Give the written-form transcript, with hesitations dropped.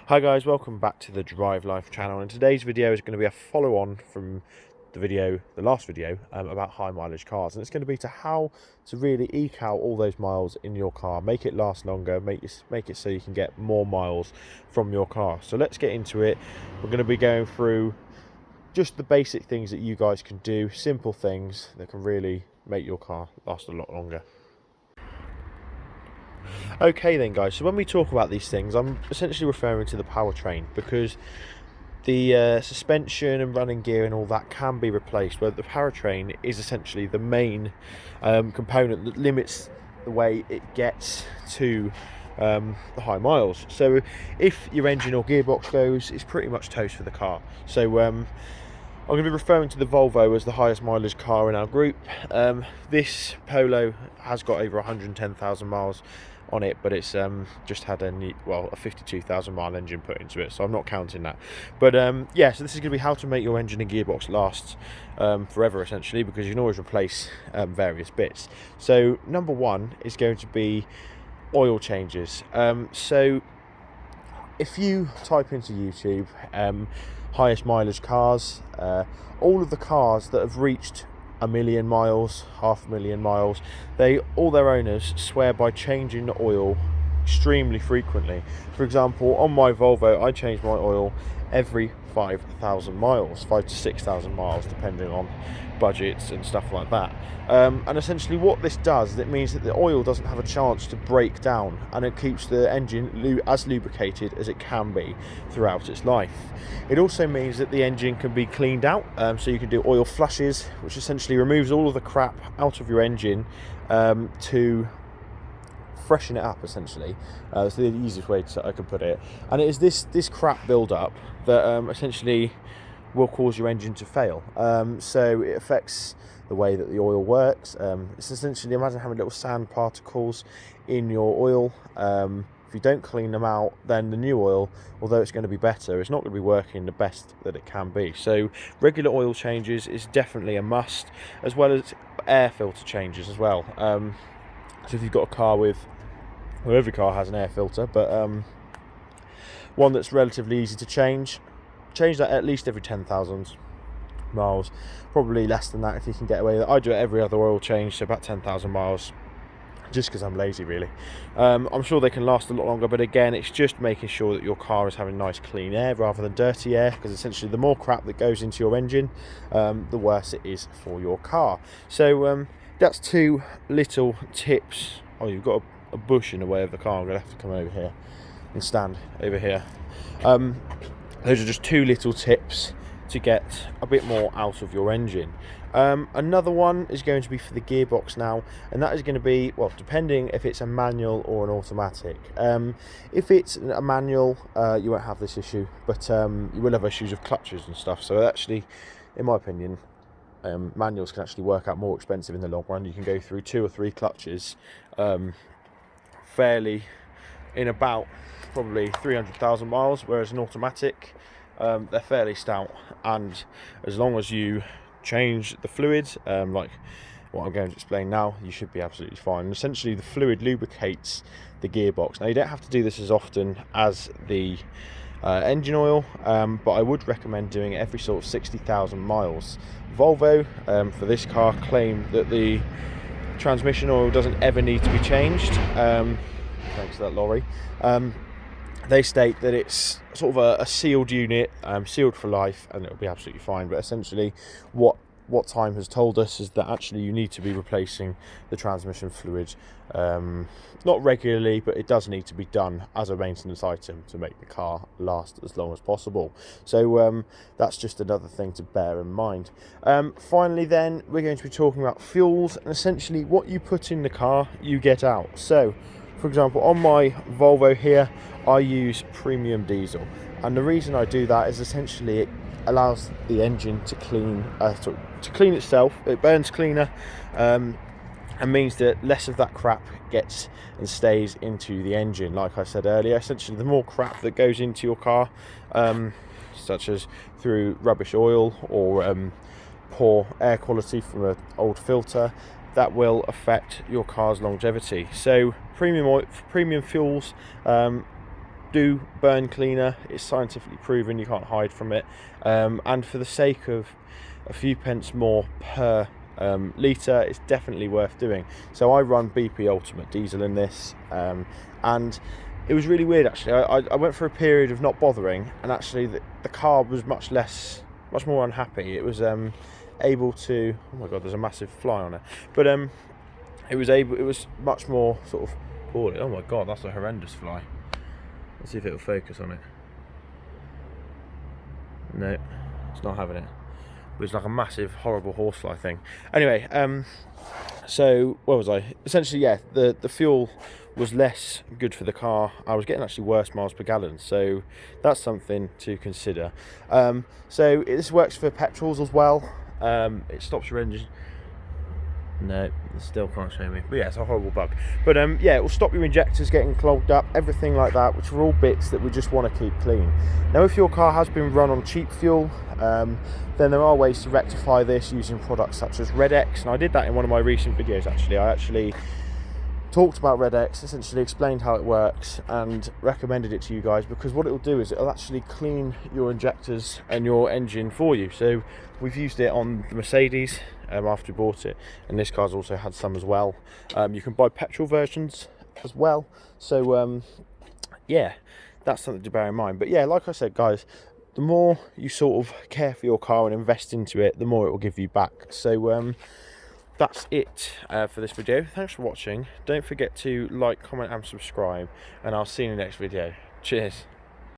Hi guys, welcome back to the Drive Life channel, and today's video is going to be a follow-on from the last video about high mileage cars, and it's going to be to how to really eke out all those miles in your car, make it last longer, make it so you can get more miles from your car. So let's get into it. We're going to be going through just the basic things that you guys can do, simple things that can really make your car last a lot longer. Okay then guys, so when we talk about these things, I'm essentially referring to the powertrain, because the suspension and running gear and all that can be replaced, where the powertrain is essentially the main component that limits the way it gets to the high miles. So if your engine or gearbox goes, it's pretty much toast for the car. So I'm going to be referring to the Volvo as the highest mileage car in our group. This Polo has got over 110,000 miles on it, but it's just had a 52,000 mile engine put into it, so I'm not counting that. But yeah, so this is going to be how to make your engine and gearbox last forever, essentially, because you can always replace various bits. So number one is going to be oil changes. So if you type into YouTube highest mileage cars, all of the cars that have reached 1 million miles, 500,000 miles, all their owners swear by changing the oil extremely frequently. For example, on my Volvo, I change my oil every 5,000 miles, 5 to 6,000 miles, depending on budgets and stuff like that. And essentially what this does is it means that the oil doesn't have a chance to break down, and it keeps the engine as lubricated as it can be throughout its life. It also means that the engine can be cleaned out, so you can do oil flushes, which essentially removes all of the crap out of your engine to freshen it up, essentially. That's the easiest way I could put it. And it is this crap build up that essentially will cause your engine to fail. So it affects the way that the oil works. It's essentially, imagine having little sand particles in your oil. If you don't clean them out, then the new oil, although it's going to be better, it's not going to be working the best that it can be. So regular oil changes is definitely a must, as well as air filter changes as well. So if you've got a car well, every car has an air filter, but one that's relatively easy to change that at least every 10,000 miles, probably less than that if you can get away with it. I do it every other oil change, so about 10,000 miles, just because I'm lazy, really. I'm sure they can last a lot longer, but again, it's just making sure that your car is having nice clean air rather than dirty air, because essentially the more crap that goes into your engine, the worse it is for your car. So that's two little tips. Oh, you've got a bush in the way of the car. I'm going to have to come over here and stand over here. Those are just two little tips to get a bit more out of your engine. Another one is going to be for the gearbox now, and that is going to be, well, depending if it's a manual or an automatic. If it's a manual, you won't have this issue, but you will have issues with clutches and stuff. So actually, in my opinion, manuals can actually work out more expensive in the long run. You can go through 2 or 3 clutches fairly in about probably 300,000 miles, whereas an automatic, they're fairly stout, and as long as you change the fluids, like what I'm going to explain now, you should be absolutely fine. Essentially, the fluid lubricates the gearbox. Now, you don't have to do this as often as the engine oil, but I would recommend doing it every sort of 60,000 miles. Volvo, for this car, claim that the transmission oil doesn't ever need to be changed. Thanks to that lorry. They state that it's sort of a sealed unit, sealed for life, and it'll be absolutely fine. But essentially, what time has told us is that actually you need to be replacing the transmission fluid, not regularly, but it does need to be done as a maintenance item to make the car last as long as possible. So that's just another thing to bear in mind. Finally then, we're going to be talking about fuels, and essentially what you put in the car, you get out. So for example, on my Volvo here, I use premium diesel, and the reason I do that is essentially it allows the engine to clean itself. It burns cleaner, and means that less of that crap gets and stays into the engine. Like I said earlier, essentially the more crap that goes into your car, such as through rubbish oil or poor air quality from an old filter, that will affect your car's longevity. So premium fuels do burn cleaner. It's scientifically proven, you can't hide from it, and for the sake of a few pence more per litre, it's definitely worth doing. So I run BP Ultimate Diesel in this, and it was really weird actually. I went for a period of not bothering, and actually the car was much more unhappy. It was able to, oh my god, there's a massive fly on it, but it was much more sort of poorly. Oh my god, that's a horrendous fly. Let's see if it'll focus on it. No, it's not having it. It was like a massive, horrible horsefly thing. Anyway, so where was I? Essentially, yeah, the fuel was less good for the car. I was getting actually worse miles per gallon, so that's something to consider. So this works for petrols as well. It stops your engine. No, it still can't show me. But yeah, it's a horrible bug. But yeah, it will stop your injectors getting clogged up, everything like that, which are all bits that we just want to keep clean. Now, if your car has been run on cheap fuel, then there are ways to rectify this using products such as Red X. And I did that in one of my recent videos, actually. I actually talked about Red X, essentially explained how it works and recommended it to you guys, because what it will do is it'll actually clean your injectors and your engine for you. So we've used it on the Mercedes after we bought it, and this car's also had some as well. You can buy petrol versions as well, so yeah, that's something to bear in mind. But yeah, like I said guys, the more you sort of care for your car and invest into it, the more it will give you back. So that's it for this video. Thanks for watching. Don't forget to like, comment and subscribe, and I'll see you in the next video. Cheers.